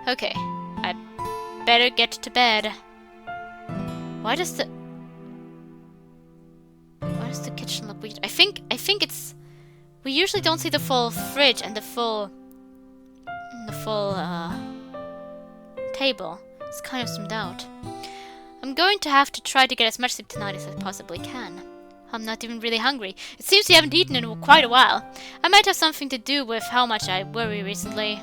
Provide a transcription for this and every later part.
Okay, I better get to bed. Why does the kitchen look weird? I think it's, we usually don't see the full fridge and the full table. It's kind of zoomed out. I'm going to have to try to get as much sleep tonight as I possibly can. I'm not even really hungry. It seems we haven't eaten in quite a while. I might have something to do with how much I worry recently.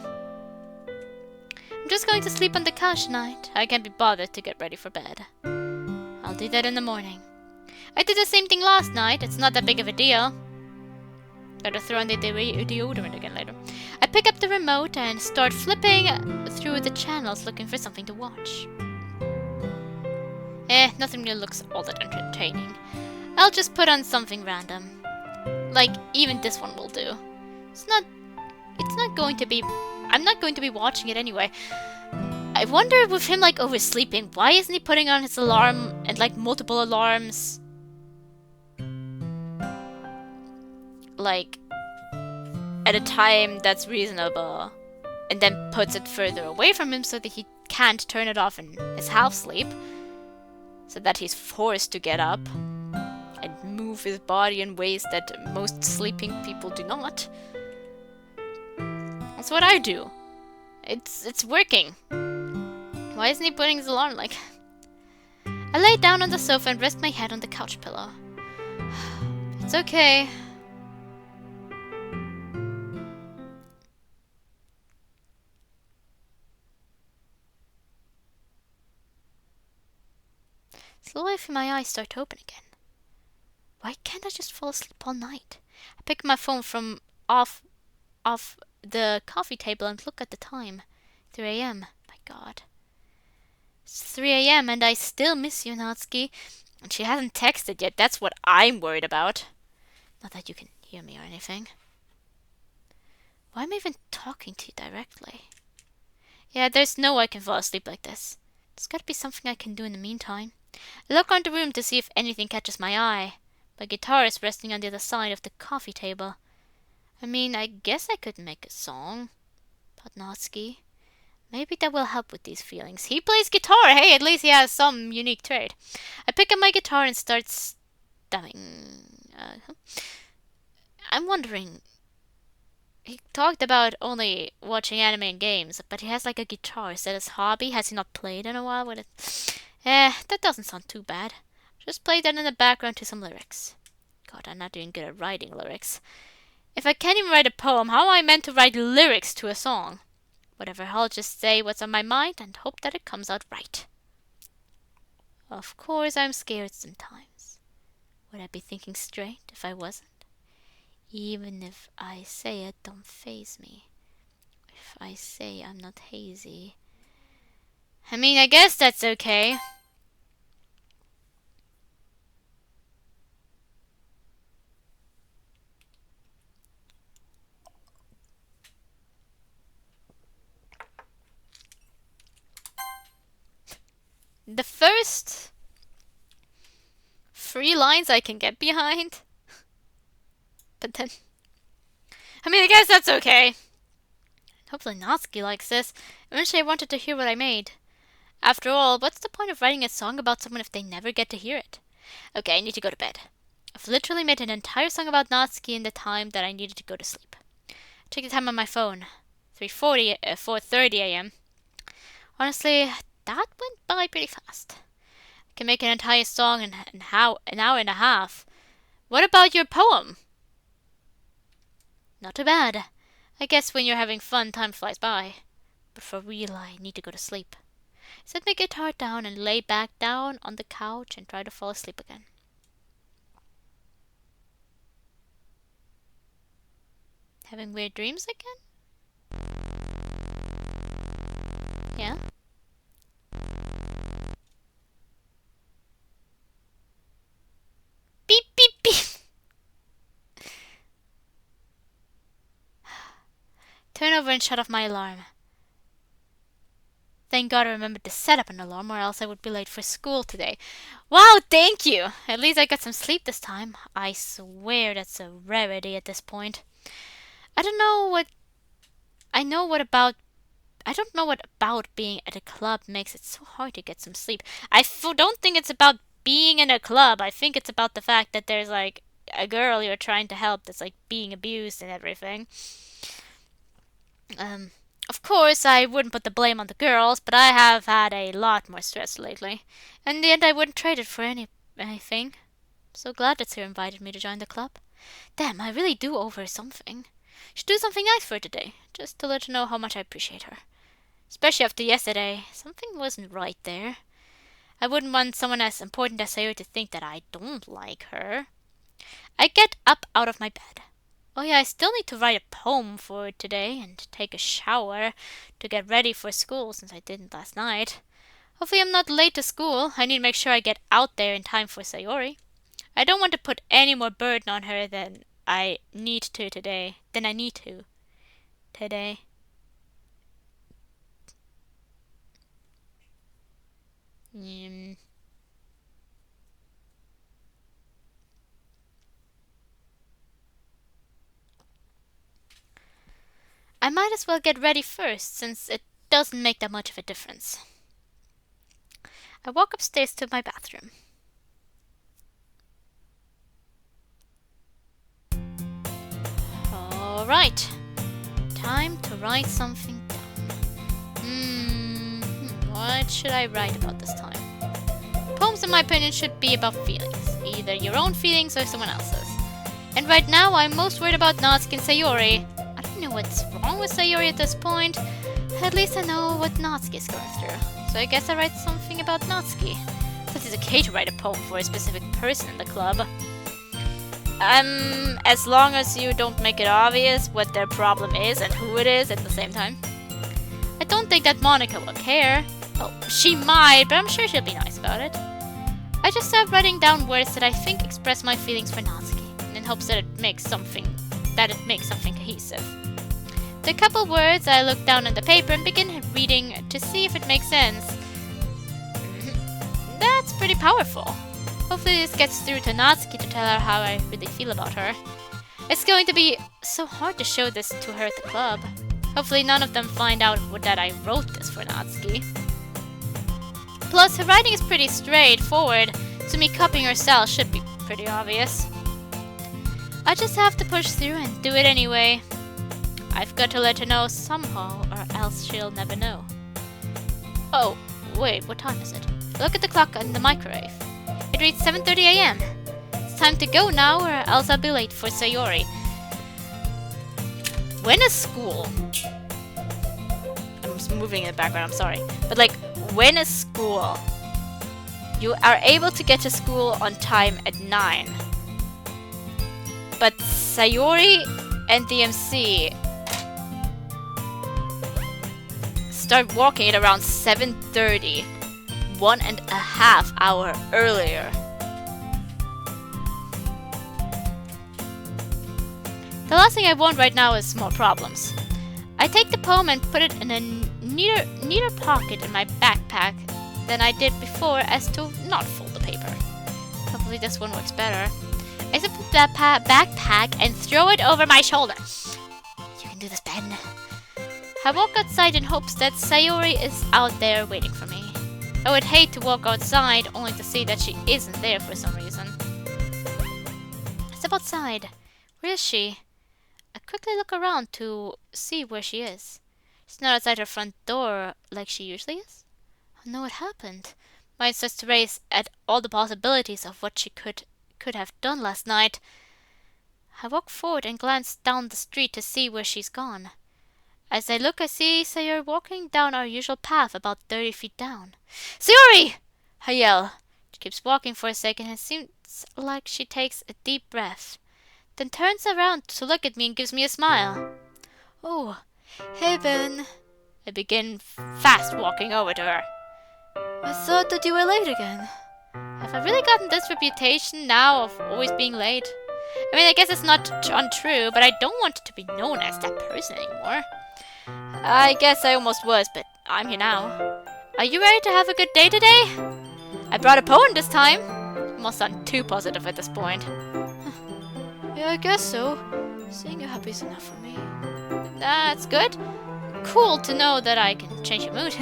I'm just going to sleep on the couch tonight. I can't be bothered to get ready for bed. I'll do that in the morning. I did the same thing last night. It's not that big of a deal. Gotta throw on the deodorant again later. I pick up the remote and start flipping through the channels looking for something to watch. Nothing really looks all that entertaining. I'll just put on something random. Like, even this one will do. It's not going to be... I'm not going to be watching it anyway. I wonder with him, like, oversleeping, why isn't he putting on his alarm and, like, multiple alarms? Like, at a time that's reasonable. And then puts it further away from him so that he can't turn it off in his half sleep. So that he's forced to get up and move his body in ways that most sleeping people do not. That's what I do. It's working. Why isn't he putting his alarm like... I lay down on the sofa and rest my head on the couch pillow. It's okay. Slowly my eyes start to open again. Why can't I just fall asleep all night? I pick my phone from off the coffee table and look at the time. 3 a.m. My god. It's 3 a.m. and I still miss you, Natsuki. And she hasn't texted yet. That's what I'm worried about. Not that you can hear me or anything. Why am I even talking to you directly? Yeah, there's no way I can fall asleep like this. There's gotta be something I can do in the meantime. I look around the room to see if anything catches my eye. My guitar is resting on the other side of the coffee table. I mean, I guess I could make a song. But Natsuki, maybe that will help with these feelings. He plays guitar! Hey, at least he has some unique trait. I pick up my guitar and start stumming. I'm wondering... He talked about only watching anime and games, but he has like a guitar. Is that his hobby? Has he not played in a while with it? That doesn't sound too bad. Just play that in the background to some lyrics. God, I'm not doing good at writing lyrics. If I can't even write a poem, how am I meant to write lyrics to a song? Whatever, I'll just say what's on my mind and hope that it comes out right. Of course, I'm scared sometimes. Would I be thinking straight if I wasn't? Even if I say it, don't faze me. If I say I'm not hazy. I mean, I guess that's okay. The first 3 lines I can get behind. But then... I mean, I guess that's okay. Hopefully Natsuki likes this. Eventually I wanted to hear what I made. After all, what's the point of writing a song about someone if they never get to hear it? Okay, I need to go to bed. I've literally made an entire song about Natsuki in the time that I needed to go to sleep. Check the time on my phone. 4:30 a.m. Honestly, that went by pretty fast. I can make an entire song in an hour and a half. What about your poem? Not too bad. I guess when you're having fun, time flies by. But for real, I need to go to sleep. Set my guitar down and lay back down on the couch and try to fall asleep again. Having weird dreams again? Yeah? Beep, beep, beep! Turn over and shut off my alarm. Thank God I remembered to set up an alarm or else I would be late for school today. Wow, thank you! At least I got some sleep this time. I swear that's a rarity at this point. I don't know what... I know what about I don't know what about being at a club makes it so hard to get some sleep. Don't think it's about being in a club. I think it's about the fact that there's like a girl you're trying to help that's like being abused and everything. Um, of course, I wouldn't put the blame on the girls, but I have had a lot more stress lately. In the end, I wouldn't trade it for anything. So glad that Sir invited me to join the club. Damn, I really do owe her something. Should do something nice for her today, just to let her know how much I appreciate her. Especially after yesterday, something wasn't right there. I wouldn't want someone as important as Sayori to think that I don't like her. I get up out of my bed. Oh yeah, I still need to write a poem for today and take a shower to get ready for school since I didn't last night. Hopefully I'm not late to school. I need to make sure I get out there in time for Sayori. I don't want to put any more burden on her than I need to today. I might as well get ready first, since it doesn't make that much of a difference. I walk upstairs to my bathroom. Alright, time to write something down. What should I write about this time? Poems, in my opinion, should be about feelings, either your own feelings or someone else's. And right now, I'm most worried about Natsuki and Sayori. I don't know what's wrong with Sayori at this point. At least I know what Natsuki is going through. So I guess I write something about Natsuki. Since it's okay to write a poem for a specific person in the club. As long as you don't make it obvious what their problem is and who it is at the same time. I don't think that Monica will care. Well, she might, but I'm sure she'll be nice about it. I just start writing down words that I think express my feelings for Natsuki, in hopes that it makes something cohesive. The couple words, I look down on the paper and begin reading to see if it makes sense. That's pretty powerful. Hopefully this gets through to Natsuki to tell her how I really feel about her. It's going to be so hard to show this to her at the club. Hopefully none of them find out that I wrote this for Natsuki. Plus, her writing is pretty straightforward, so me copying her style should be pretty obvious. I just have to push through and do it anyway. I've got to let her know somehow, or else she'll never know. Oh, wait, what time is it? Look at the clock on the microwave. It reads 7:30 a.m. It's time to go now, or else I'll be late for Sayori. When is school? I'm just moving in the background, I'm sorry. But like, when is school? You are able to get to school on time at 9. But Sayori and the MC start walking at around 7:30, 1.5 hours earlier. The last thing I want right now is more problems. I take the poem and put it in a neater pocket in my backpack than I did before, as to not fold the paper. Hopefully this one works better. I zip the backpack and throw it over my shoulder. You can do this, Ben. I walk outside in hopes that Sayori is out there waiting for me. I would hate to walk outside only to see that she isn't there for some reason. I step outside. Where is she? I quickly look around to see where she is. She's not outside her front door like she usually is. Oh no, what happened? Mind starts to race at all the possibilities of what she could have done last night. I walk forward and glance down the street to see where she's gone. As I look, I see Sayori walking down our usual path about 30 feet down. Sayori! I yell. She keeps walking for a second and it seems like she takes a deep breath, then turns around to look at me and gives me a smile. Oh, hey Ben. I begin fast walking over to her. I thought that you were late again. Have I really gotten this reputation now of always being late? I mean, I guess it's not untrue, but I don't want to be known as that person anymore. I guess I almost was, but I'm here now. Are you ready to have a good day today? I brought a poem this time. Must sound too positive at this point. Yeah, I guess so. Seeing you happy is enough for me. That's good. cool to know that I can change your mood.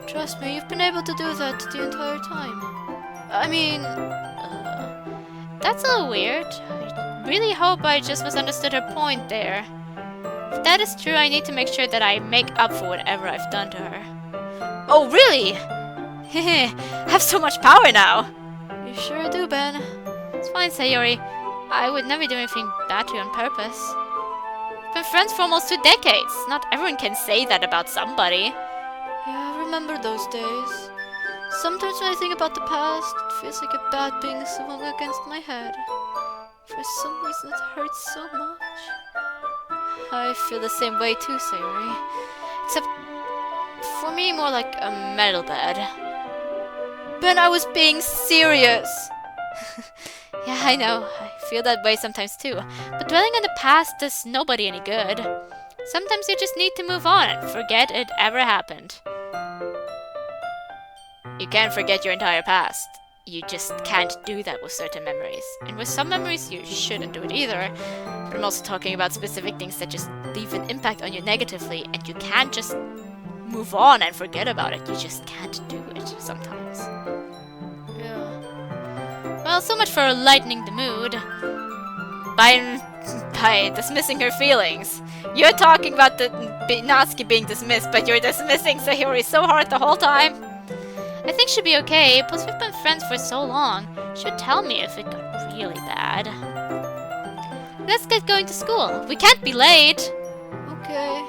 Trust me, you've been able to do that the entire time. I mean, that's a little weird. I really hope I just misunderstood her point there. If that is true, I need to make sure that I make up for whatever I've done to her. Oh, really? Hehe, I have so much power now. You sure do, Ben. It's fine, Sayori. I would never do anything bad to you on purpose. We've been friends for almost 2 decades. Not everyone can say that about somebody. Yeah, I remember those days. Sometimes when I think about the past, it feels like a bat being swung against my head. For some reason it hurts so much. I feel the same way too, Sayori. Except, for me, more like a metal bed. Ben, I was being serious! Yeah, I know. I feel that way sometimes too. But dwelling on the past does nobody any good. Sometimes you just need to move on and forget it ever happened. You can't forget your entire past. You just can't do that with certain memories. And with some memories, you shouldn't do it either. But I'm also talking about specific things that just leave an impact on you negatively, and you can't just move on and forget about it. You just can't do it sometimes. Yeah. Well, so much for lightening the mood. By dismissing her feelings. You're talking about the Natsuki being dismissed, but you're dismissing Sayori so hard the whole time. I think she'll be okay, plus we've been friends for so long. She'll tell me if it got really bad. Let's get going to school. We can't be late. Okay.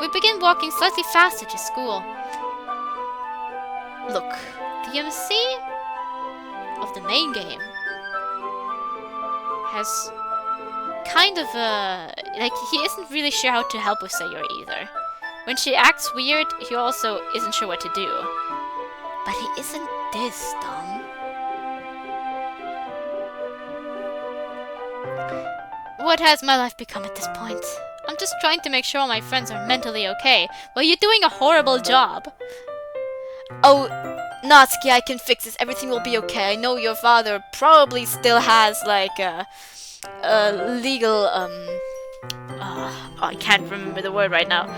We begin walking slightly faster to school. Look, the MC of the main game has kind of like, he isn't really sure how to help with Sayori either. When she acts weird, he also isn't sure what to do. But he isn't this dumb. What has my life become at this point? I'm just trying to make sure all my friends are mentally okay, while you're doing a horrible job. Oh, Natsuki, I can fix this. Everything will be okay. I know your father probably still has, like, a legal, I can't remember the word right now.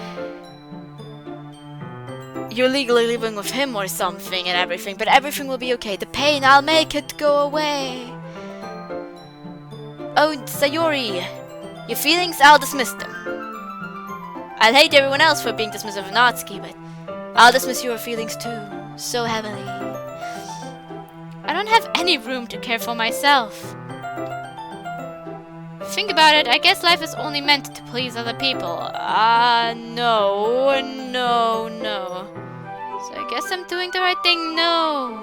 You're legally living with him or something and everything, but everything will be okay. The pain, I'll make it go away. Oh, Sayori, your feelings, I'll dismiss them. I'll hate everyone else for being dismissive of Natsuki, but I'll dismiss your feelings too, so heavily. I don't have any room to care for myself. Think about it, I guess life is only meant to please other people. No. So I guess I'm doing the right thing. No.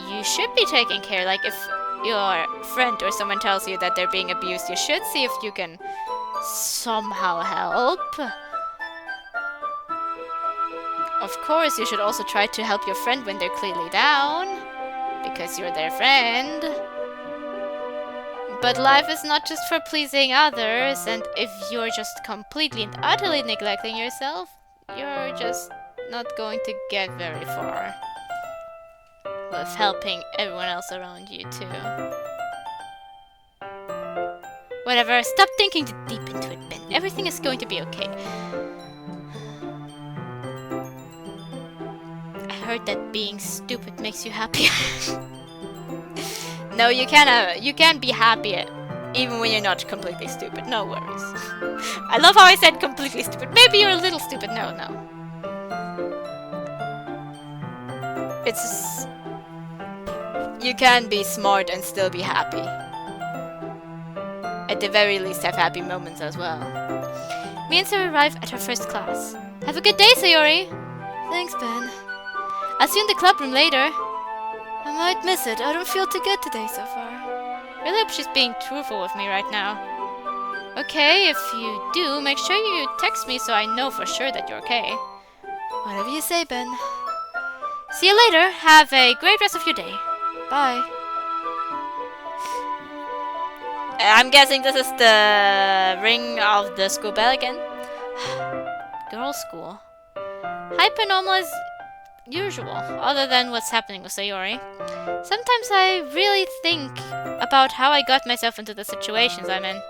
You should be taking care. Like, if your friend or someone tells you that they're being abused, you should see if you can somehow help. Of course, you should also try to help your friend when they're clearly down, because you're their friend. But life is not just for pleasing others, and if you're just completely and utterly neglecting yourself, you're just not going to get very far with helping everyone else around you too. Whatever, stop thinking too deep into it, Ben. Everything is going to be okay. I heard that being stupid makes you happy. No, you can't be happy even when you're not completely stupid. No worries. I love how I said completely stupid. Maybe you're a little stupid. No. It's... You can be smart and still be happy. At the very least, have happy moments as well. Me and Sayori arrive at our first class. Have a good day, Sayori. Thanks, Ben. I'll see you in the club room later. I might miss it. I don't feel too good today so far. Really hope she's being truthful with me right now. Okay, if you do, make sure you text me so I know for sure that you're okay. Whatever you say, Ben. See you later. Have a great rest of your day. Bye. I'm guessing this is the ring of the school bell again. Girls' school. Hypernormal is usual, other than what's happening with Sayori. Sometimes I really think about how I got myself into the situations I'm in.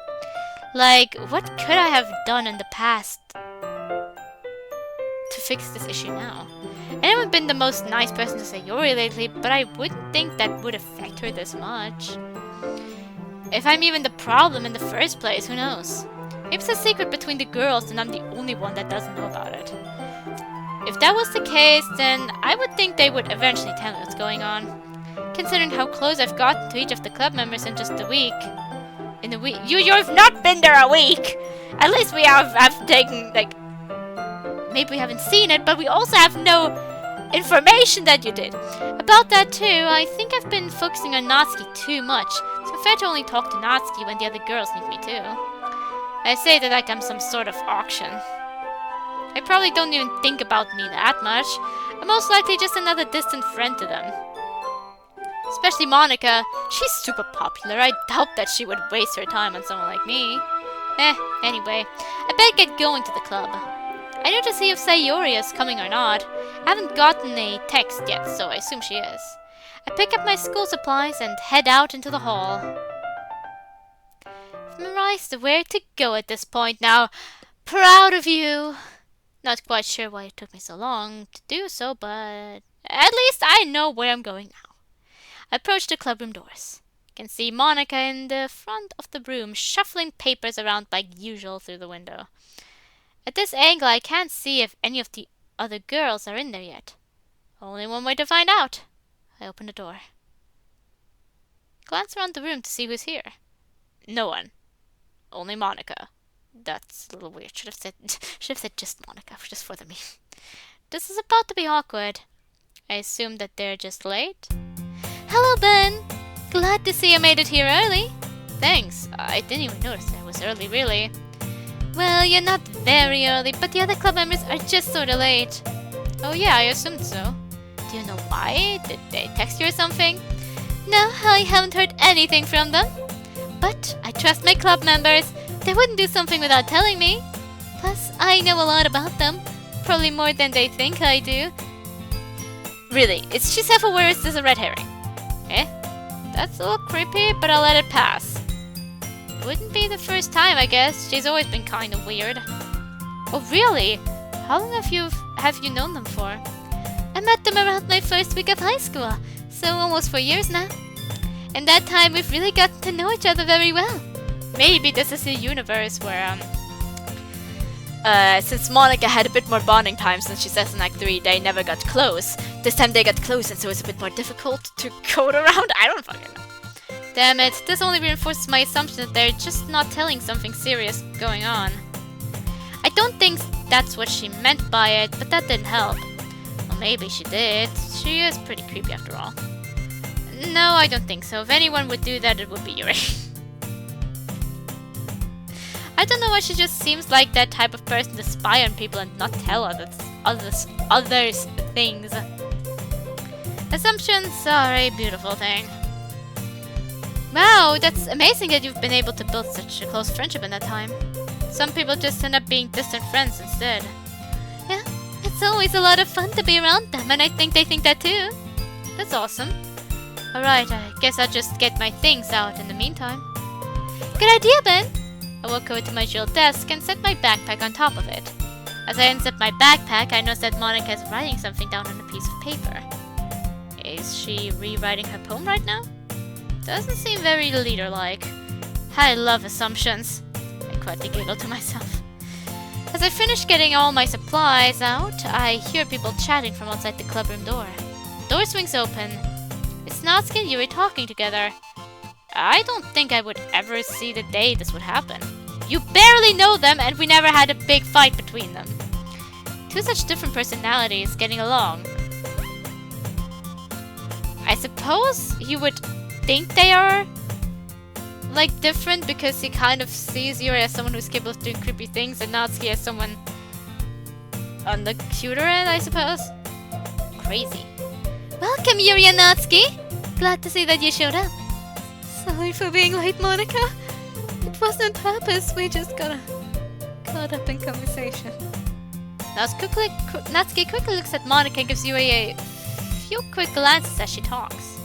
Like, what could I have done in the past to fix this issue now? I haven't been the most nice person to Sayori lately, but I wouldn't think that would affect her this much. If I'm even the problem in the first place, who knows? Maybe it's a secret between the girls and I'm the only one that doesn't know about it. If that was the case, then I would think they would eventually tell me what's going on. Considering how close I've gotten to each of the club members in just a week. In a week? You've not been there a week! At least we have taken, like... Maybe we haven't seen it, but we also have no information that you did. About that too, I think I've been focusing on Natsuki too much. So fair to only talk to Natsuki when the other girls need me too. I say that like I'm some sort of auction. I probably don't even think about me that much. I'm most likely just another distant friend to them. Especially Monica. She's super popular. I doubt that she would waste her time on someone like me. Anyway. I better get going to the club. I need to see if Sayori is coming or not. I haven't gotten a text yet, so I assume she is. I pick up my school supplies and head out into the hall. I've memorized where to go at this point now. Proud of you. Not quite sure why it took me so long to do so, but at least I know where I'm going now. I approach the clubroom doors. I can see Monica in the front of the room, shuffling papers around like usual through the window. At this angle, I can't see if any of the other girls are in there yet. Only one way to find out. I open the door. Glance around the room to see who's here. No one. Only Monica. That's a little weird. Should have said just Monica, just for the meme. This is about to be awkward. I assume that they're just late. Hello, Ben. Glad to see you made it here early. Thanks. I didn't even notice I was early, really. Well, you're not very early, but the other club members are just sort of late. Oh yeah, I assumed so. Do you know why? Did they text you or something? No, I haven't heard anything from them. But I trust my club members. They wouldn't do something without telling me. Plus, I know a lot about them. Probably more than they think I do. Really, is she self-aware or is this a red herring? That's a little creepy, but I'll let it pass. Wouldn't be the first time, I guess. She's always been kind of weird. Oh, really? How long have you known them for? I met them around my first week of high school, so almost 4 years now. In that time, we've really gotten to know each other very well. Maybe this is a universe where, since Monica had a bit more bonding time since she says in Act 3, they never got close. This time they got close, and so it's a bit more difficult to code around. I don't fucking know. Damn it, this only reinforces my assumption that they're just not telling something serious going on. I don't think that's what she meant by it, but that didn't help. Well, maybe she did. She is pretty creepy after all. No, I don't think so. If anyone would do that, it would be Yuri. I don't know why she just seems like that type of person to spy on people and not tell others things. Assumptions are a beautiful thing. Wow, that's amazing that you've been able to build such a close friendship in that time. Some people just end up being distant friends instead. Yeah, it's always a lot of fun to be around them, and I think they think that too. That's awesome. Alright, I guess I'll just get my things out in the meantime. Good idea, Ben! I walk over to my usual desk and set my backpack on top of it. As I unzip my backpack, I notice that Monica is writing something down on a piece of paper. Is she rewriting her poem right now? Doesn't seem very leader-like. I love assumptions. I quietly giggle to myself. As I finish getting all my supplies out, I hear people chatting from outside the clubroom door. The door swings open. It's Natsuki and Yuri talking together. I don't think I would ever see the day this would happen. You barely know them, and we never had a big fight between them. Two such different personalities getting along. I suppose you would think they are like different because he kind of sees Yuri as someone who's capable of doing creepy things and Natsuki as someone on the cuter end, I suppose. Crazy. Welcome, Yuri and Natsuki! Glad to see that you showed up. Sorry for being late, Monica. It wasn't on purpose, we just got caught up in conversation. Natsuki quickly looks at Monika and gives Yuri a few quick glances as she talks.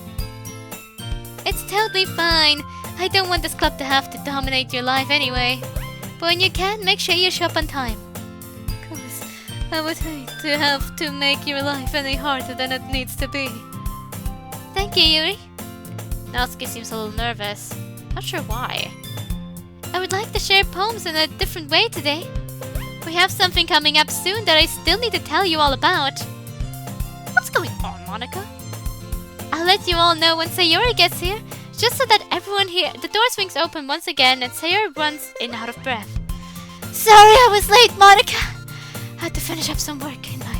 It's totally fine. I don't want this club to have to dominate your life anyway. But when you can, make sure you show up on time. Cause I would hate to have to make your life any harder than it needs to be. Thank you, Yuri. Natsuki seems a little nervous. Not sure why. I would like to share poems in a different way today. We have something coming up soon that I still need to tell you all about. What's going on, Monika? I'll let you all know when Sayori gets here, just so that everyone here... The door swings open once again and Sayori runs in out of breath. Sorry I was late, Monika. I had to finish up some work in my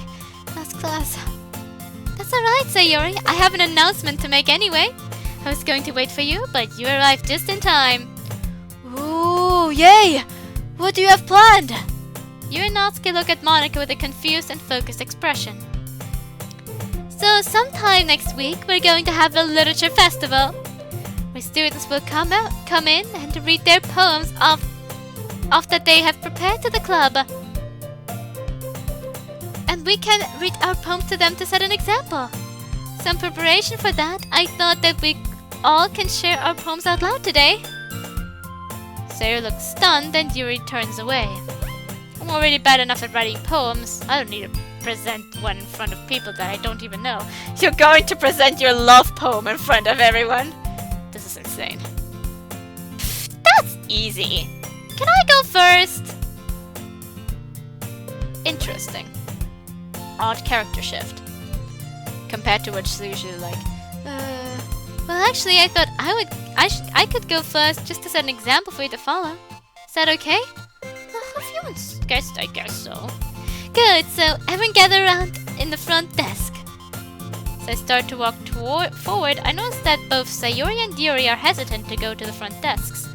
last class. That's alright, Sayori. I have an announcement to make anyway. I was going to wait for you, but you arrived just in time. Ooh, yay! What do you have planned? You and Natsuki look at Monika with a confused and focused expression. So sometime next week we're going to have a literature festival, where students will come in and read their poems of that they have prepared to the club. And we can read our poems to them to set an example. Some preparation for that, I thought that we all can share our poems out loud today. Sayori looks stunned and Yuri turns away. I'm already bad enough at writing poems. I don't need to present one in front of people that I don't even know. You're going to present your love poem in front of everyone? This is insane. That's easy. Can I go first? Interesting. Odd character shift. Compared to what she's usually like, well actually I thought I could go first just to set an example for you to follow. Is that okay? If you insist, I guess so. Good, so everyone gather around in the front desk. As I start to walk forward, I notice that both Sayori and Yuri are hesitant to go to the front desks.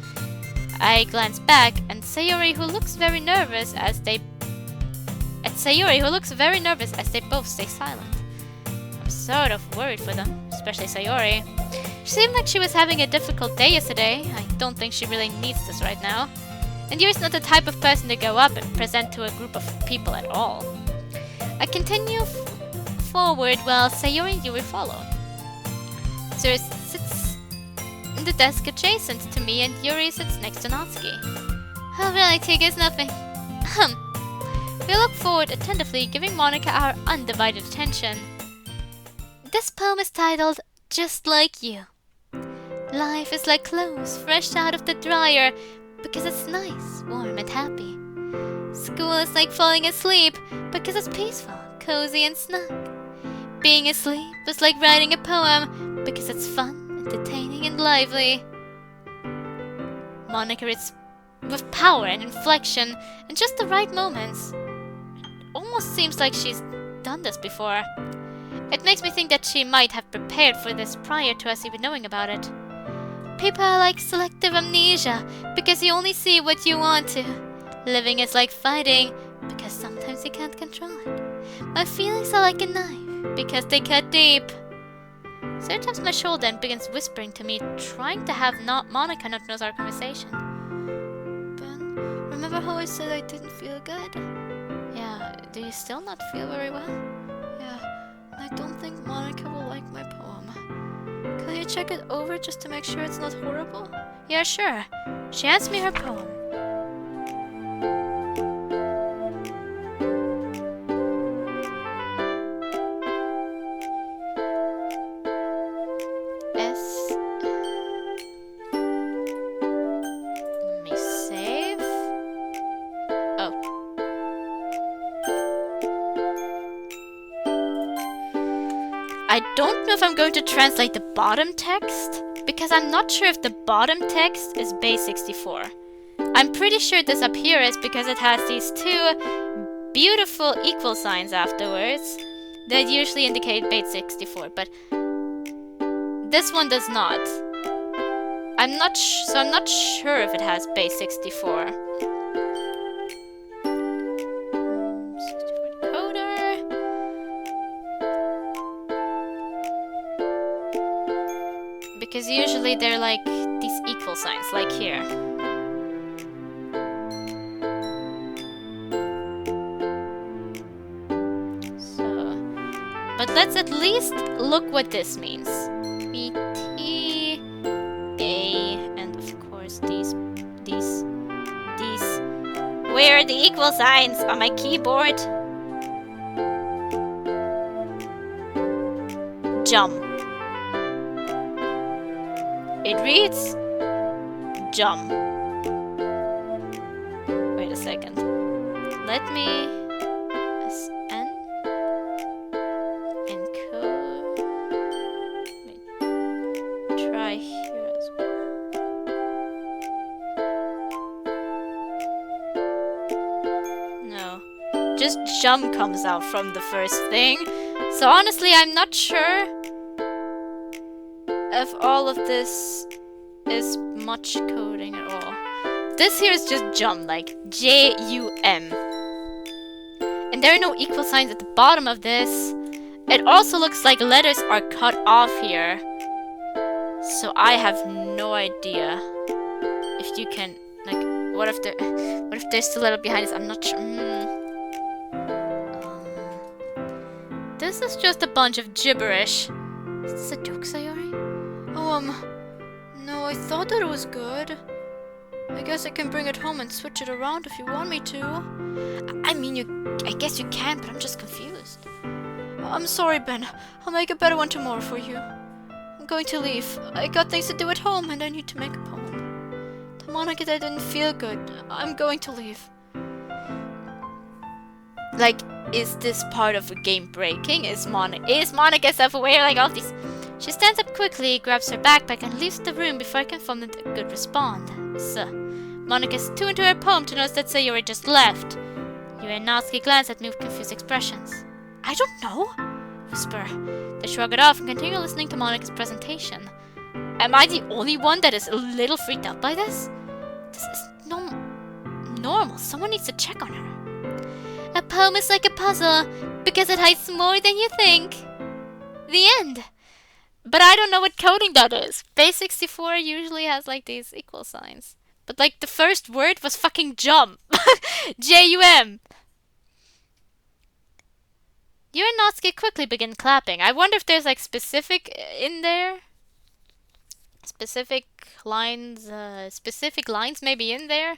I glance back and Sayori, who looks very nervous as they both stay silent. I'm sort of worried for them, especially Sayori. She seemed like she was having a difficult day yesterday. I don't think she really needs this right now. And Yuri's not the type of person to go up and present to a group of people at all. I continue forward while Sayori and Yuri follow. Sayori sits in the desk adjacent to me and Yuri sits next to Natsuki. Oh really, I guess nothing. We look forward attentively, giving Monika our undivided attention. This poem is titled, Just Like You. Life is like clothes fresh out of the dryer, because it's nice, warm and happy. School is like falling asleep because it's peaceful, cozy and snug. Being asleep is like writing a poem because it's fun, entertaining and lively. Monika reads with power and inflection in just the right moments. It almost seems like she's done this before. It makes me think that she might have prepared for this prior to us even knowing about it. People are like selective amnesia, because you only see what you want to. Living is like fighting, because sometimes you can't control it. My feelings are like a knife, because they cut deep. Sarah taps my shoulder and begins whispering to me, trying to have Monika not knows our conversation. Ben, remember how I said I didn't feel good? Yeah, do you still not feel very well? Yeah, I don't think Monika will like my poem. Can you check it over just to make sure it's not horrible? Yeah, sure. She hands me her poem. Let me save. Oh. I don't know if I'm going to translate the bottom text, because I'm not sure if the bottom text is base 64. I'm pretty sure this up here is because it has these two beautiful equal signs afterwards that usually indicate base 64, but this one does not. I'm not sure if it has base 64. Because usually they're like these equal signs, like here. But let's at least look what this means. B-T, A, and of course these. Where are the equal signs on my keyboard? Jump. It reads jump. Wait a second. Let me SN encode. Let me try here as well. No. Just jump comes out from the first thing. So honestly, I'm not sure if all of this is much coding at all. This here is just jump, like J-U-M. And there are no equal signs at the bottom of this. It also looks like letters are cut off here. So I have no idea if you can, like, what if there's still a letter behind this? I'm not sure. This is just a bunch of gibberish. Is this a joke, Sayori? Oh, no, I thought that it was good. I guess I can bring it home and switch it around if you want me to. I mean, I guess you can, but I'm just confused. I'm sorry, Ben. I'll make a better one tomorrow for you. I'm going to leave. I got things to do at home, and I need to make a poem. The Monica that didn't feel good. I'm going to leave. Like, is this part of a game breaking? Is Monica self-aware? Like all these... She stands up quickly, grabs her backpack, and leaves the room before I can form a good response. Monica's too into her poem to notice that Sayori just left. Yuri and Natsuki glance at me with confused expressions. I don't know, whisper. They shrug it off and continue listening to Monica's presentation. Am I the only one that is a little freaked out by this? This is normal. Someone needs to check on her. A poem is like a puzzle because it hides more than you think. The end. But I don't know what coding that is. Base 64 usually has like these equal signs. But like the first word was fucking jump. J-U-M. You and Natsuki quickly begin clapping. I wonder if there's like specific in there. Specific lines maybe in there.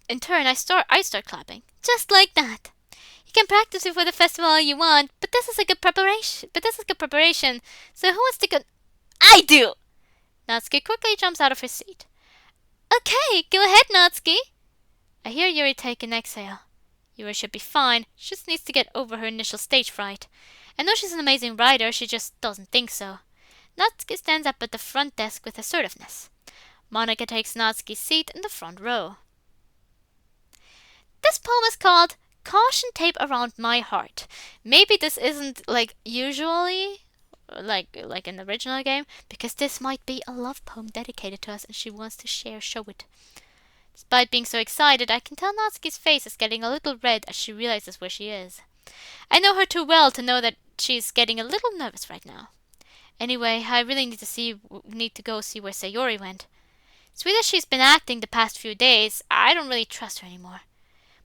In turn I start clapping. Just like that. You can practice before the festival all you want, but this is a good preparation. So who wants to go? I do! Natsuki quickly jumps out of her seat. Okay, go ahead, Natsuki. I hear Yuri take an exhale. Yuri should be fine. She just needs to get over her initial stage fright. I know she's an amazing writer, she just doesn't think so. Natsuki stands up at the front desk with assertiveness. Monica takes Natsuki's seat in the front row. This poem is called Caution Tape Around My Heart. Maybe this isn't like usually like in the original game, because this might be a love poem dedicated to us and she wants to show it. Despite being so excited, I can tell Natsuki's face is getting a little red as she realizes where she is. I know her too well to know that she's getting a little nervous right now. Anyway, I really need to go see where Sayori went. Sweet as she's been acting the past few days, I don't really trust her anymore.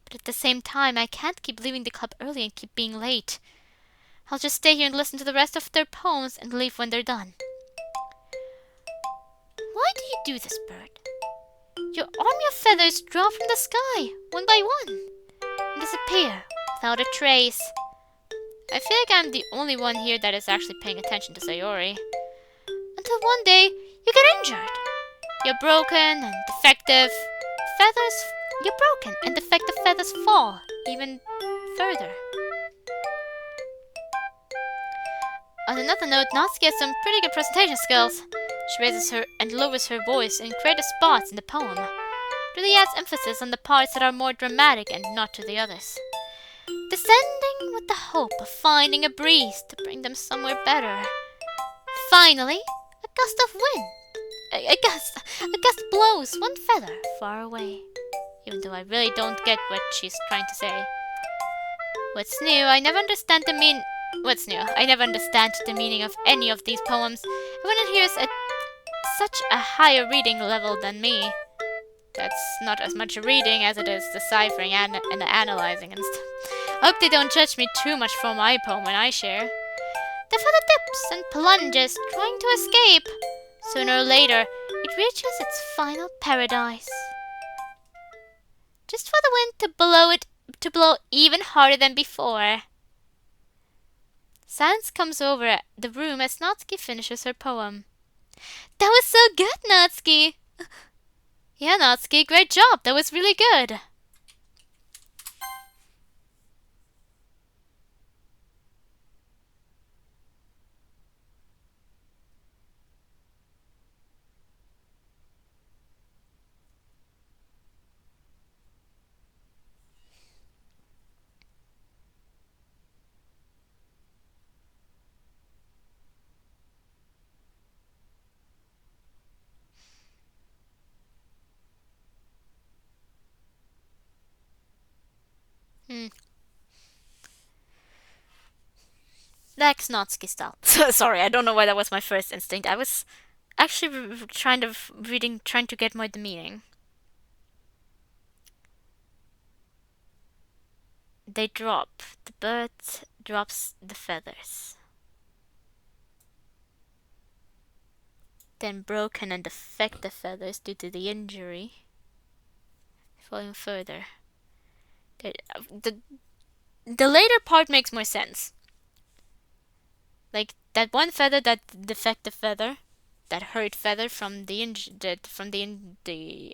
But at the same time, I can't keep leaving the club early and keep being late. I'll just stay here and listen to the rest of their poems and leave when they're done. Why do you do this, bird? Your army of feathers drop from the sky, one by one, and disappear without a trace. I feel like I'm the only one here that is actually paying attention to Sayori. Until one day, you get injured. You're broken and defective feathers fall even further. On another note, Natsuki has some pretty good presentation skills. She raises her and lowers her voice in creative spots in the poem. It really adds emphasis on the parts that are more dramatic and not to the others. Descending with the hope of finding a breeze to bring them somewhere better. Finally, a gust of wind. A gust blows one feather far away. Even though I really don't get what she's trying to say. What's new? I never understand the meaning of any of these poems. Everyone here is at such a higher reading level than me. That's not as much reading as it is deciphering and analyzing and stuff. I hope they don't judge me too much for my poem when I share. The feather dips and plunges, trying to escape. Sooner or later, it reaches its final paradise. Just for the wind to blow even harder than before. Silence comes over the room as Natsuki finishes her poem. That was so good, Natsuki! Yeah, Natsuki, great job. That was really good. That's Natsuki style. Sorry, I don't know why that was my first instinct. I was actually trying to get more the meaning. They drop. The bird drops the feathers. Then broken and defective feathers due to the injury. Falling further. The later part makes more sense. Like that one feather, that defective feather, that hurt feather from the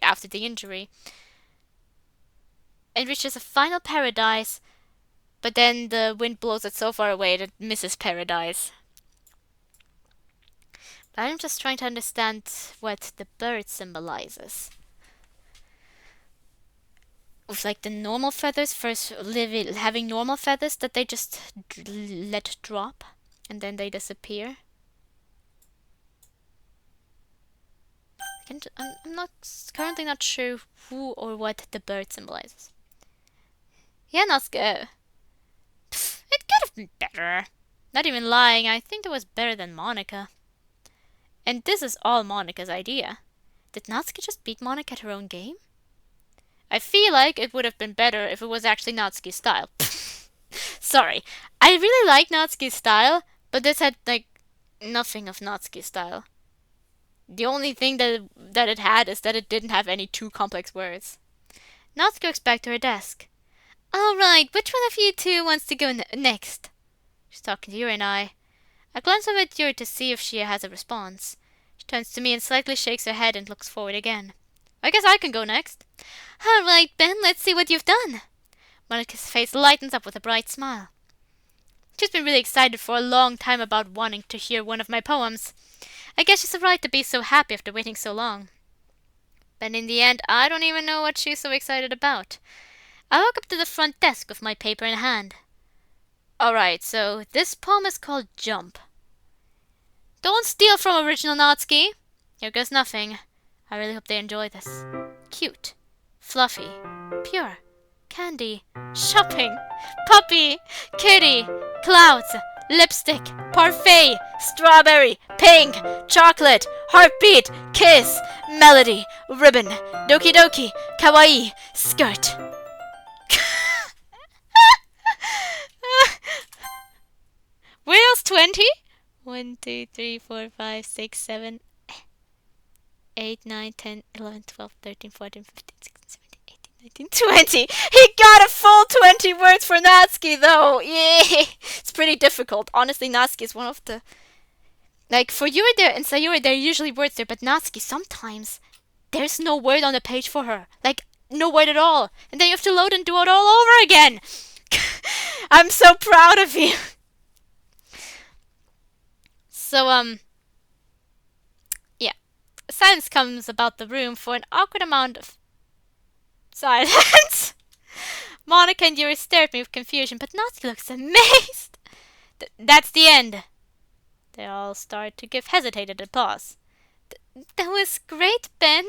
after the injury, it reaches a final paradise, but then the wind blows it so far away that it misses paradise. I'm just trying to understand what the bird symbolizes. With like the normal feathers, first having normal feathers that they just let drop, and then they disappear. I'm currently not sure who or what the bird symbolizes. Yeah, Natsuki. It could have been better. Not even lying, I think it was better than Monica. And this is all Monica's idea. Did Natsuki just beat Monica at her own game? I feel like it would have been better if it was actually Natsuki's style. Sorry. I really like Natsuki's style, but this had, like, nothing of Natsuki's style. The only thing that it had is that it didn't have any too complex words. Natsuki goes back to her desk. Alright, which one of you two wants to go next? She's talking to Yuri and I. I glance over at Yuri to see if she has a response. She turns to me and slightly shakes her head and looks forward again. I guess I can go next. Alright, Ben, let's see what you've done. Monica's face lightens up with a bright smile. She's been really excited for a long time about wanting to hear one of my poems. I guess she's right to be so happy after waiting so long. But in the end, I don't even know what she's so excited about. I walk up to the front desk with my paper in hand. Alright, so this poem is called Jump. Don't steal from original Natsuki. Here goes nothing. I really hope they enjoy this. Cute, fluffy, pure, candy, shopping, puppy, kitty, clouds, lipstick, parfait, strawberry, pink, chocolate, heartbeat, kiss, melody, ribbon, doki doki, kawaii, skirt. Where else 20? 1, 2, 3, 4, 5, 6, 7, 8, 9, 10, 11, 12, 13, 14, 15, 16, 17, 18, 19, 20. He got a full 20 words for Natsuki, though. Yay! It's pretty difficult. Honestly, Natsuki is one of the... Like, for Yuri there and Sayuri, there are usually words there, but Natsuki, sometimes there's no word on the page for her. Like, no word at all. And then you have to load and do it all over again. I'm so proud of you. So, yeah. Silence comes about the room for an awkward amount of silence. Monica and Yuri stare at me with confusion, but Natsuki looks amazed. That's the end. They all start to give hesitated applause. That was great, Ben.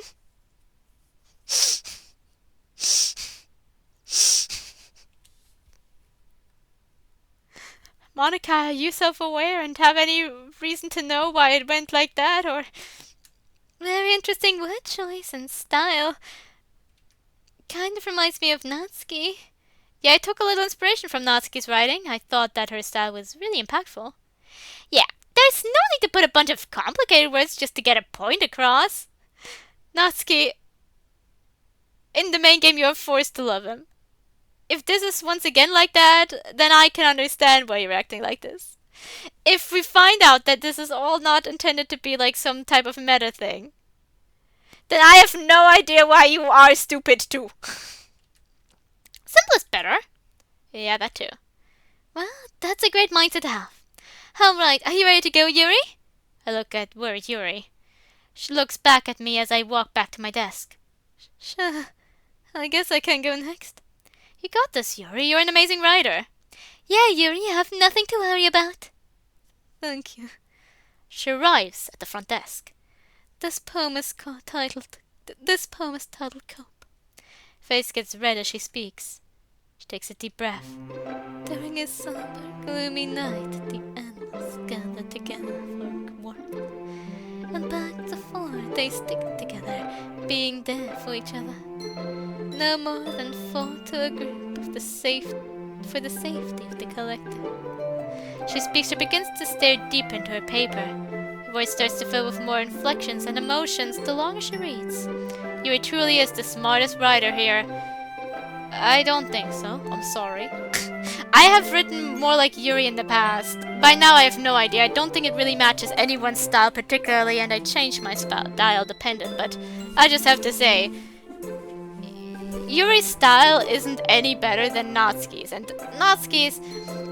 Monica, are you self-aware and have any reason to know why it went like that, or... Very interesting word choice and style. Kind of reminds me of Natsuki. Yeah, I took a little inspiration from Natsuki's writing. I thought that her style was really impactful. Yeah, there's no need to put a bunch of complicated words just to get a point across. Natsuki, in the main game, you're forced to love him. If this is once again like that, then I can understand why you're acting like this. If we find out that this is all not intended to be like some type of meta thing, then I have no idea why you are stupid too. Simple is better. Yeah, that too. Well, that's a great mindset to have. Alright, are you ready to go, Yuri? I look at worried Yuri. She looks back at me as I walk back to my desk. Sure, I guess I can go next. You got this, Yuri. You're an amazing writer. Yeah, Yuri, you have nothing to worry about. Thank you. She arrives at the front desk. This poem is titled Cope. Face gets red as she speaks. She takes a deep breath. During a somber, gloomy night, the animals gather together for warmth. And back to forth they stick together, being there for each other. No more than 4 to a group for the safety of the collective. She begins to stare deep into her paper. Her voice starts to fill with more inflections and emotions the longer she reads. Yuri truly is the smartest writer here. I don't think so. I'm sorry. I have written more like Yuri in the past. By now I have no idea. I don't think it really matches anyone's style particularly, and I change my style dependent, but I just have to say, Yuri's style isn't any better than Natsuki's, and Natsuki's,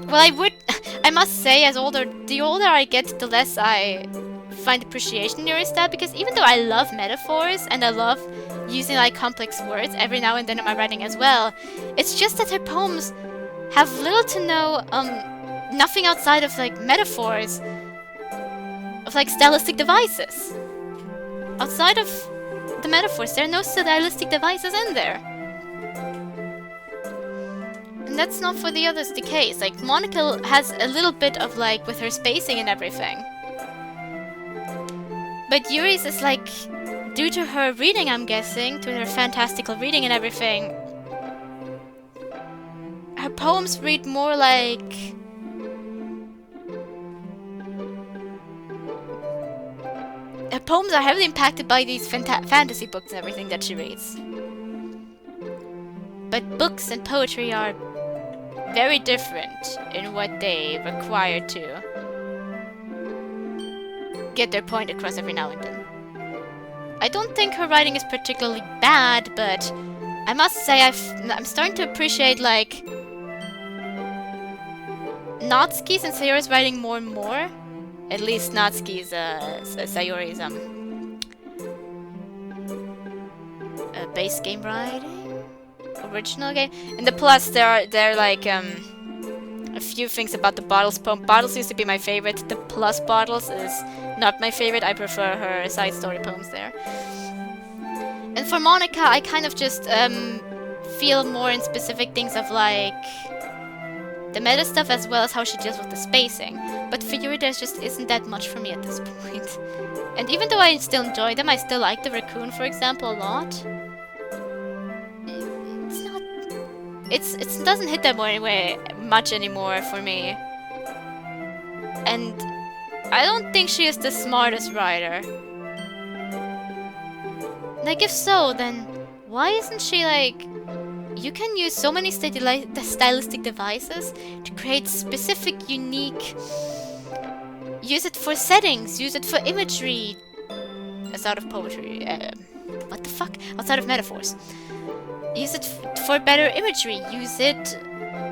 well, I must say, the older I get, the less I find appreciation in Yuri's style, because even though I love metaphors, and I love using like complex words every now and then in my writing as well, it's just that her poems have little to no, nothing outside of like metaphors, of like stylistic devices. Outside of the metaphors, there are no stylistic devices in there. And that's not for the others the case. Like, Monica has a little bit of like, with her spacing and everything. But Yuri's is like, due to her reading, I'm guessing, to her fantastical reading and everything, her poems read more like... Her poems are heavily impacted by these fantasy books and everything that she reads. But books and poetry are very different in what they require to get their point across every now and then. I don't think her writing is particularly bad, but I must say I'm starting to appreciate like Natsuki's and Sayori's writing more and more. At least Natsuki's, Sayori's base game writing, original game, and the plus there are like a few things about the Bottles poem. Bottles used to be my favorite. The plus Bottles is not my favorite. I prefer her side story poems there. And for Monica, I kind of just feel more in specific things of like the meta stuff as well as how she deals with the spacing. But for Yuri, there just isn't that much for me at this point. And even though I still enjoy them, I still like the raccoon, for example, a lot. It's not... It doesn't hit that way much anymore for me. And I don't think she is the smartest writer. Like, if so, then why isn't she like... You can use so many stylistic devices to create specific, unique... Use it for settings, use it for imagery. Outside of poetry. What the fuck? Outside of metaphors. Use it for better imagery. Use it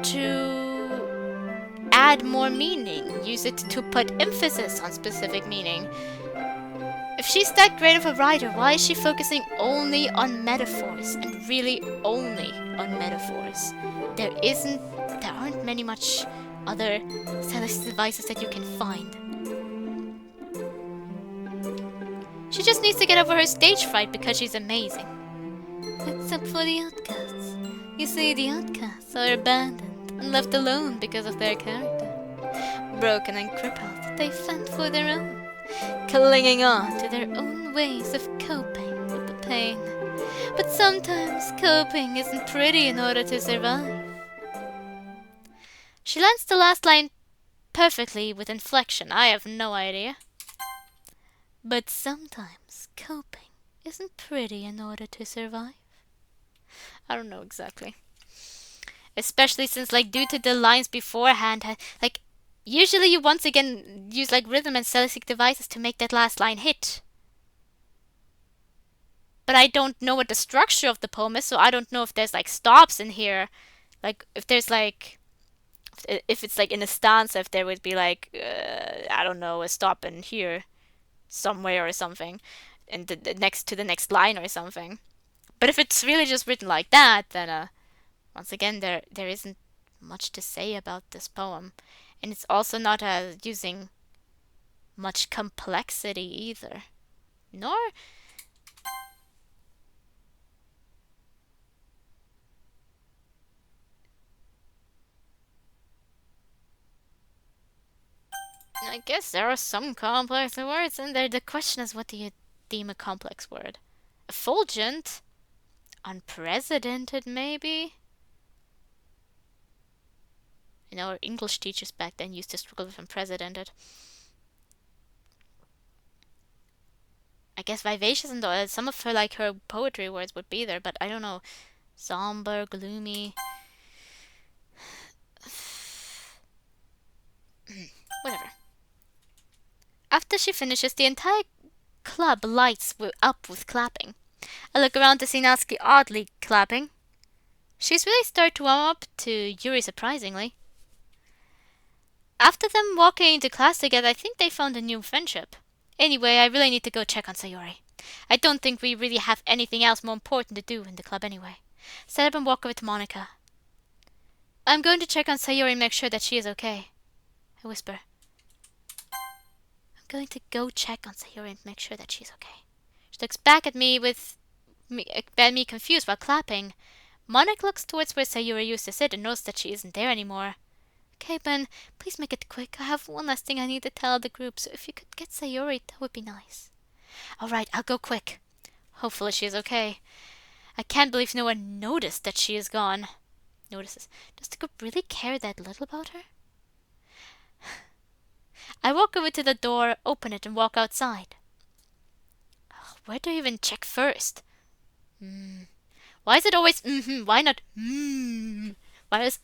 to add more meaning. Use it to put emphasis on specific meaning. If she's that great of a writer, why is she focusing only on metaphors, and really only on metaphors? There aren't many much other stylistic devices that you can find. She just needs to get over her stage fright because she's amazing. Except for the outcasts. You see, the outcasts are abandoned and left alone because of their character. Broken and crippled, they fend for their own, clinging on to their own ways of coping with the pain. But sometimes coping isn't pretty in order to survive. She lands the last line perfectly with inflection. I have no idea. But sometimes coping isn't pretty in order to survive. I don't know exactly. Especially since, like, due to the lines beforehand, like, usually you once again use, like, rhythm and stylistic devices to make that last line hit. But I don't know what the structure of the poem is, so I don't know if there's, like, stops in here. Like, if there's, like, if it's, like, in a stanza, if there would be, like, I don't know, a stop in here somewhere or something, and next to the next line or something. But if it's really just written like that, then, once again, there isn't much to say about this poem. And it's also not using much complexity either. Nor... I guess there are some complex words in there. The question is, what do you deem a complex word? Effulgent? Unprecedented, maybe? You know, our English teachers back then used to struggle with unprecedented. I guess vivacious and some of her, like, her poetry words would be there, but I don't know. Somber, gloomy. Whatever. After she finishes, the entire club lights up with clapping. I look around to see Natsuki oddly clapping. She's really started to warm up to Yuri surprisingly. After them walking into class together, I think they found a new friendship. Anyway, I really need to go check on Sayori. I don't think we really have anything else more important to do in the club anyway. Set up and walk over to Monica. I'm going to check on Sayori and make sure that she is okay. I whisper. I'm going to go check on Sayori and make sure that she's okay. She looks back at me with me confused while clapping. Monica looks towards where Sayori used to sit and notices that she isn't there anymore. Okay, Ben, please make it quick. I have one last thing I need to tell the group, so if you could get Sayori, that would be nice. Alright, I'll go quick. Hopefully she is okay. I can't believe no one noticed that she is gone. Notices. Does the group really care that little about her? I walk over to the door, open it, and walk outside. Where do I even check first? Why is it always Why not Why is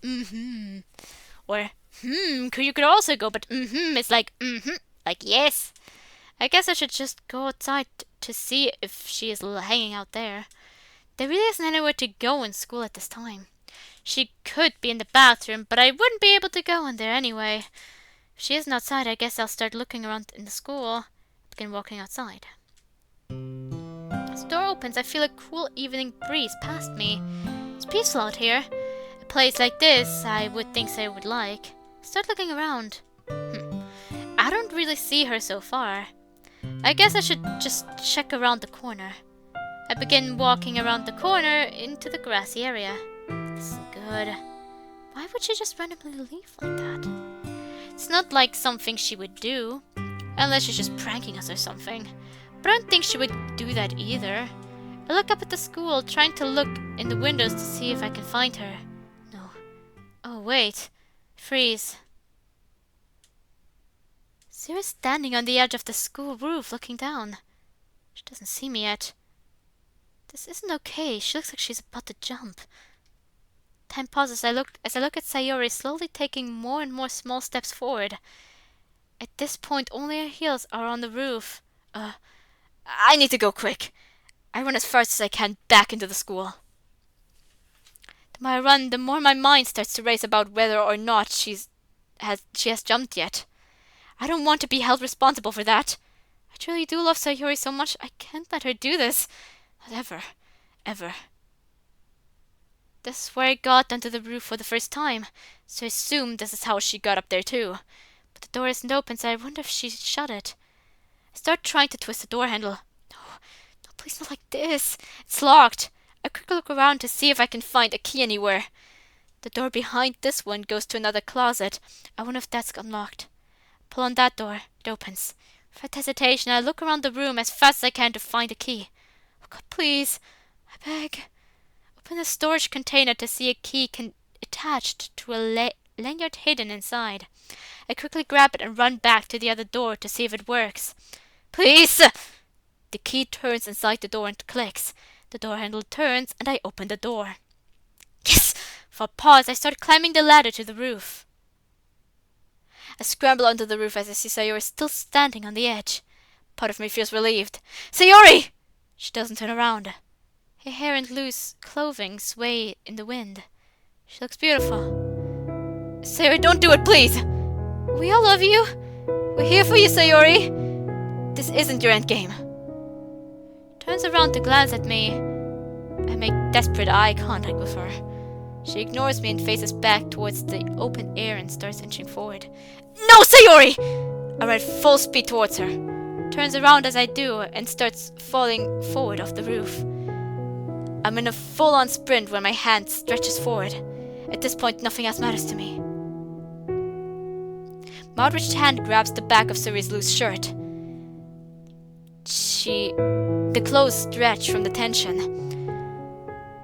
Or you could also go, but it's like like yes. I guess I should just go outside to see if she is hanging out there. There really isn't anywhere to go in school at this time. She could be in the bathroom, but I wouldn't be able to go in there anyway. If she isn't outside, I guess I'll start looking around in the school. Begin walking outside. As the door opens, I feel a cool evening breeze past me. It's peaceful out here. A place like this, I would think I would like. Start looking around. I don't really see her so far. I guess I should just check around the corner. I begin walking around the corner into the grassy area. This is good. Why would she just randomly leave like that? It's not like something she would do. Unless she's just pranking us or something. But I don't think she would do that either. I look up at the school, trying to look in the windows to see if I can find her. No. Oh, wait. Freeze. Sarah's standing on the edge of the school roof, looking down. She doesn't see me yet. This isn't okay. She looks like she's about to jump. Time pauses as I look at Sayori slowly taking more and more small steps forward. At this point, only her heels are on the roof. I need to go quick. I run as fast as I can back into the school. The more I run, the more my mind starts to race about whether or not she has jumped yet. I don't want to be held responsible for that. I truly do love Sayori so much, I can't let her do this. Not ever. Ever. This is where I got onto the roof for the first time, so I assume this is how she got up there too. But the door isn't open, so I wonder if she shut it. I start trying to twist the door handle. No, please not like this. It's locked. I quickly look around to see if I can find a key anywhere. The door behind this one goes to another closet. I wonder if that's unlocked. Pull on that door. It opens. Without hesitation, I look around the room as fast as I can to find a key. Oh God, please. I beg. Open the storage container to see a key attached to a lanyard hidden inside. I quickly grab it and run back to the other door to see if it works. Please! The key turns inside the door and clicks. The door handle turns and I open the door. Yes! For a pause, I start climbing the ladder to the roof. I scramble onto the roof as I see Sayori still standing on the edge. Part of me feels relieved. Sayori! She doesn't turn around. Her hair and loose clothing sway in the wind. She looks beautiful. Sayori, don't do it, please! We all love you. We're here for you, Sayori. This isn't your endgame. Turns around to glance at me. I make desperate eye contact with her. She ignores me and faces back towards the open air and starts inching forward. No, Sayori! I run full speed towards her. Turns around as I do and starts falling forward off the roof. I'm in a full-on sprint when my hand stretches forward. At this point, nothing else matters to me. My outreached hand grabs the back of Sayori's loose shirt. The clothes stretch from the tension.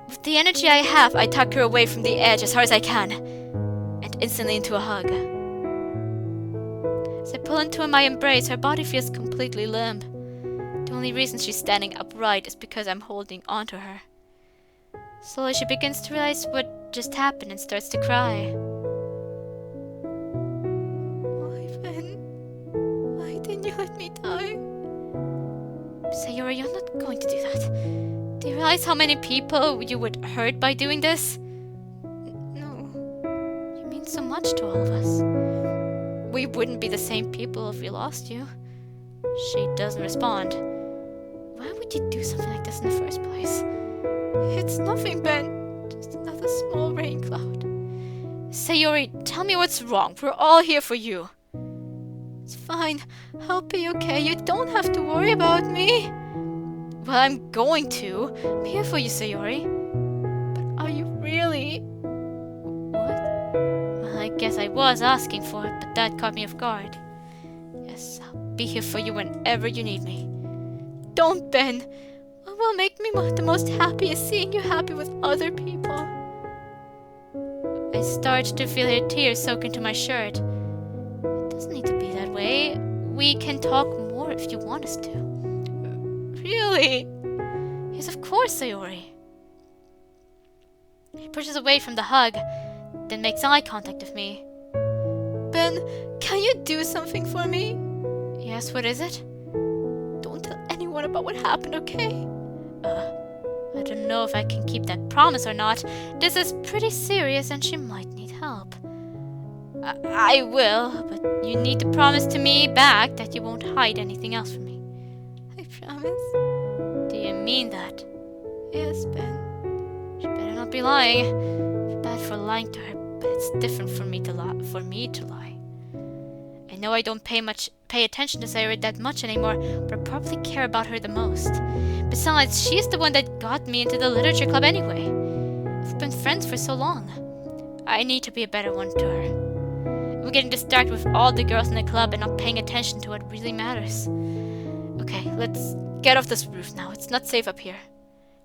With the energy I have, I tuck her away from the edge as hard as I can, and instantly into a hug. As I pull into my embrace, her body feels completely limp. The only reason she's standing upright is because I'm holding onto her. Slowly she begins to realize what just happened and starts to cry. Why, Ben? Why didn't you let me die? Sayori, you're not going to do that. Do you realize how many people you would hurt by doing this? No. You mean so much to all of us. We wouldn't be the same people if we lost you. She doesn't respond. Why would you do something like this in the first place? It's nothing, Ben. Just another small rain cloud. Sayori, tell me what's wrong. We're all here for you. It's fine. I'll be okay. You don't have to worry about me. Well, I'm going to. I'm here for you, Sayori. But are you really? What? Well, I guess I was asking for it, but that caught me off guard. Yes, I'll be here for you whenever you need me. Don't, Ben. What will make me the most happy is seeing you happy with other people. I start to feel her tears soak into my shirt. It doesn't need to be that way. We can talk more if you want us to. Really? Yes, of course, Sayori. He pushes away from the hug, then makes eye contact with me. Ben, can you do something for me? Yes, what is it? Don't tell anyone about what happened, okay? I don't know if I can keep that promise or not. This is pretty serious and she might need help. I will, but you need to promise to me back that you won't hide anything else from me. I promise. Do you mean that? Yes, Ben. She better not be lying. It's bad for lying to her, but it's different for me to lie. I know I don't pay attention to Sayori that much anymore, but I probably care about her the most. Besides, she's the one that got me into the literature club anyway. We've been friends for so long. I need to be a better one to her. I'm getting distracted with all the girls in the club and not paying attention to what really matters. Okay, let's get off this roof now. It's not safe up here.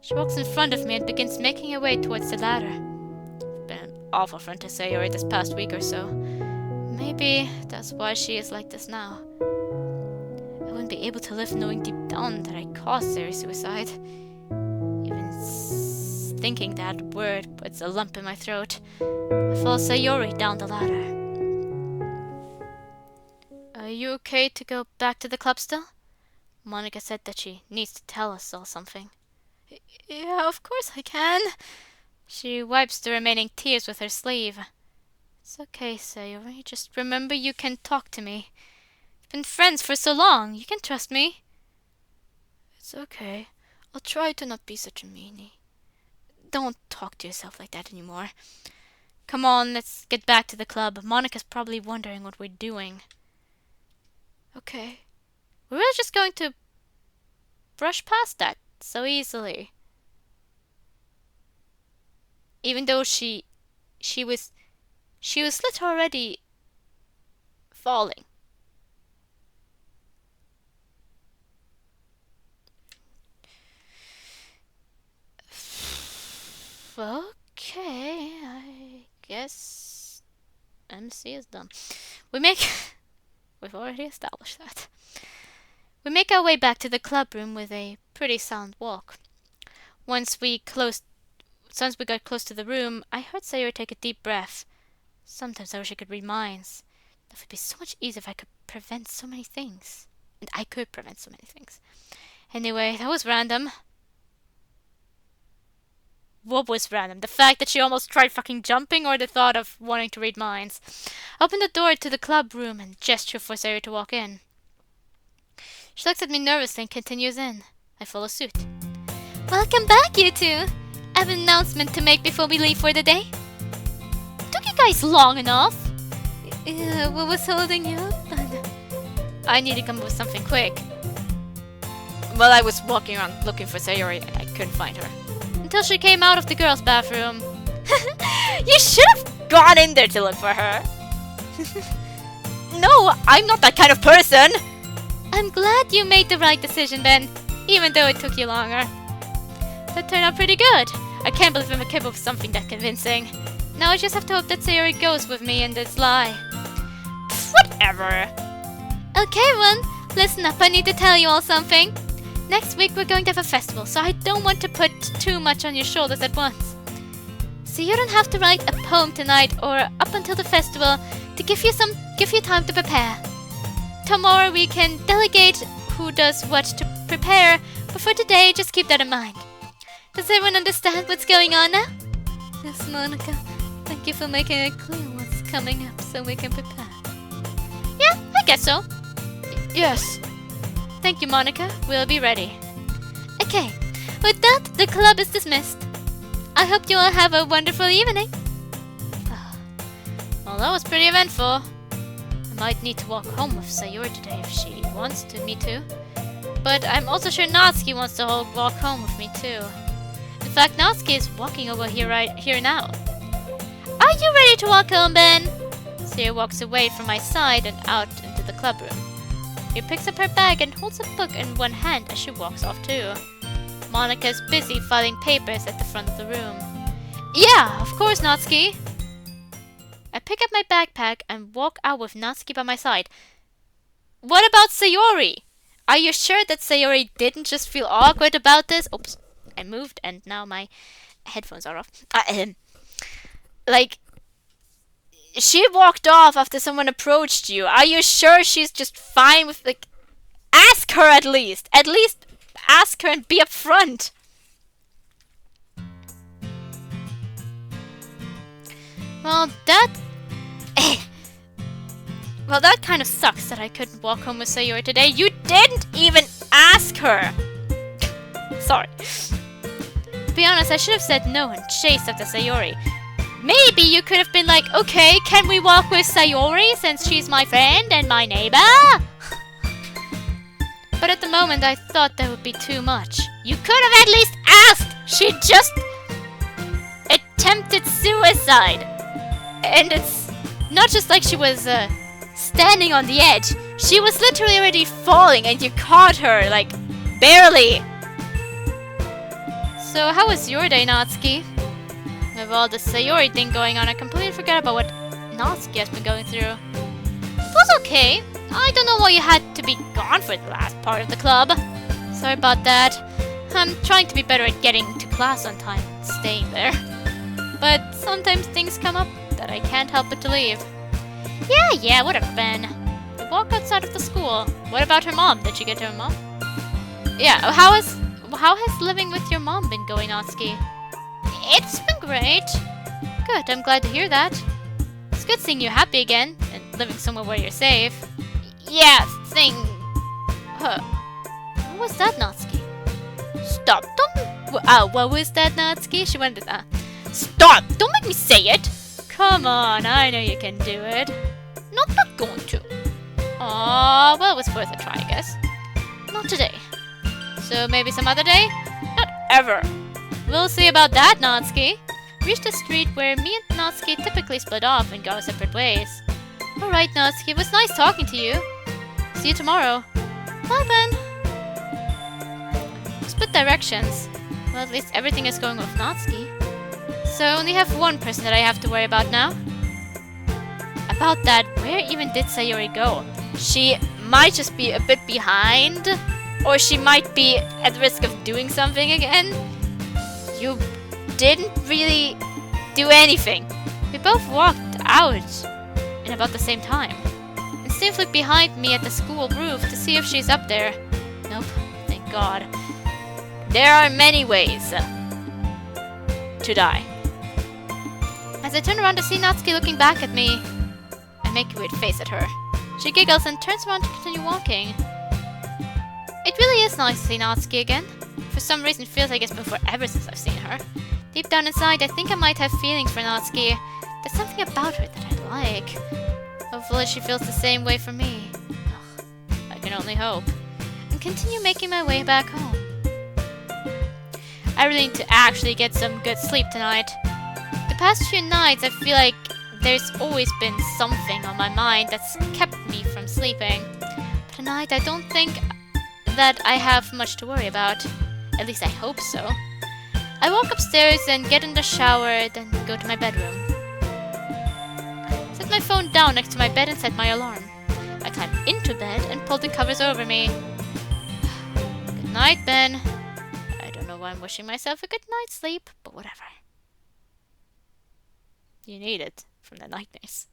She walks in front of me and begins making her way towards the ladder. I've been an awful friend to Sayori this past week or so. Maybe that's why she is like this now. I wouldn't be able to live knowing deep down that I caused Sayori's suicide. Even thinking that word puts a lump in my throat. I follow Sayori down the ladder. Are you okay to go back to the club still? Monica said that she needs to tell us all something. Yeah, of course I can. She wipes the remaining tears with her sleeve. It's okay, Sayori. Just remember you can talk to me. We've been friends for so long. You can trust me. It's okay. I'll try to not be such a meanie. Don't talk to yourself like that anymore. Come on, let's get back to the club. Monica's probably wondering what we're doing. Okay. We're really just going to brush past that so easily. Even though she was literally already falling. Okay, I guess. MC is dumb. We've already established that. We make our way back to the club room with a pretty silent walk. Once we got close to the room, I heard Sayori take a deep breath. Sometimes I wish I could read minds. That would be so much easier if I could prevent so many things. And I could prevent so many things. Anyway, that was random. What was random? The fact that she almost tried fucking jumping, or the thought of wanting to read minds? I opened the door to the club room and gesture for Sayori to walk in. She looks at me nervously and continues in. I follow suit. Welcome back, you two! I have an announcement to make before we leave for the day. Took you guys long enough. What was holding you up? I need to come up with something quick. While I was walking around looking for Sayori, I couldn't find her. Until she came out of the girls' bathroom. You should have gone in there to look for her. No, I'm not that kind of person. I'm glad you made the right decision, Ben, even though it took you longer. That turned out pretty good. I can't believe I'm capable of something that convincing. Now I just have to hope that Sayori goes with me in this lie. Whatever. Okay, everyone, listen up. I need to tell you all something. Next week we're going to have a festival, so I don't want to put too much on your shoulders at once. So you don't have to write a poem tonight or up until the festival to give you time to prepare. Tomorrow we can delegate who does what to prepare, but for today just keep that in mind. Does everyone understand what's going on now? Yes, Monica. Thank you for making it clear what's coming up so we can prepare. Yeah, I guess so. Yes. Thank you, Monica. We'll be ready. Okay, with that, the club is dismissed. I hope you all have a wonderful evening. Well, that was pretty eventful. I might need to walk home with Sayori today if she wants me to. But I'm also sure Natsuki wants to walk home with me too. In fact, Natsuki is walking over here right here now. Are you ready to walk home, Ben? Sayori walks away from my side and out into the club room. She picks up her bag and holds a book in one hand as she walks off too. Monika's busy filing papers at the front of the room. Yeah, of course, Natsuki. I pick up my backpack and walk out with Natsuki by my side. What about Sayori? Are you sure that Sayori didn't just feel awkward about this? Oops, I moved and now my headphones are off. She walked off after someone approached you. Are you sure she's just fine with, ask her at least. At least ask her and be upfront. Well, that kind of sucks that I couldn't walk home with Sayori today. You didn't even ask her. Sorry. To be honest, I should have said no and chased after Sayori. Maybe you could have been like, okay, can we walk with Sayori since she's my friend and my neighbor? But at the moment I thought that would be too much. You could have at least asked! She just attempted suicide. And it's not just like she was standing on the edge. She was literally already falling and you caught her, barely. So how was your day, Natsuki? With all the Sayori thing going on, I completely forgot about what Natsuki has been going through. It was okay. I don't know why you had to be gone for the last part of the club. Sorry about that. I'm trying to be better at getting to class on time and staying there. But sometimes things come up that I can't help but to leave. Yeah, whatever, Ben. We walk outside of the school. What about her mom? Did she get to her mom? Yeah, how has living with your mom been going, Natsuki? It's been great. Good, I'm glad to hear that. It's good seeing you happy again, and living somewhere where you're safe. Yeah, What was that, Natsuki? Stop, what was that, Natsuki? She wanted to, Stop! Don't make me say it! Come on, I know you can do it. Not going to. Aw, well, it was worth a try, I guess. Not today. So maybe some other day? Not ever. We'll see about that, Natsuki. Reached a street where me and Natsuki typically split off and go our separate ways. Alright, Natsuki, it was nice talking to you. See you tomorrow. Bye, Ben. Split directions. Well, at least everything is going with Natsuki. So I only have one person that I have to worry about now. about that, where even did Sayori go? She might just be a bit behind, or she might be at risk of doing something again. You didn't really do anything. We both walked out in about the same time. And Steve looked behind me at the school roof to see if she's up there. Nope, thank God. There are many ways to die. As I turn around to see Natsuki looking back at me, I make a weird face at her. She giggles and turns around to continue walking. It really is nice to see Natsuki again. For some reason, it feels like it's been forever since I've seen her. Deep down inside, I think I might have feelings for Natsuki. There's something about her that I like. Hopefully she feels the same way for me. Ugh, I can only hope. And continue making my way back home. I really need to actually get some good sleep tonight. The past few nights, I feel like there's always been something on my mind that's kept me from sleeping. But tonight, I don't think that I have much to worry about. At least I hope so. I walk upstairs and get in the shower, then go to my bedroom. Set my phone down next to my bed and set my alarm. I climb into bed and pull the covers over me. Good night, Ben. I don't know why I'm wishing myself a good night's sleep, but whatever. You need it from the nightmares.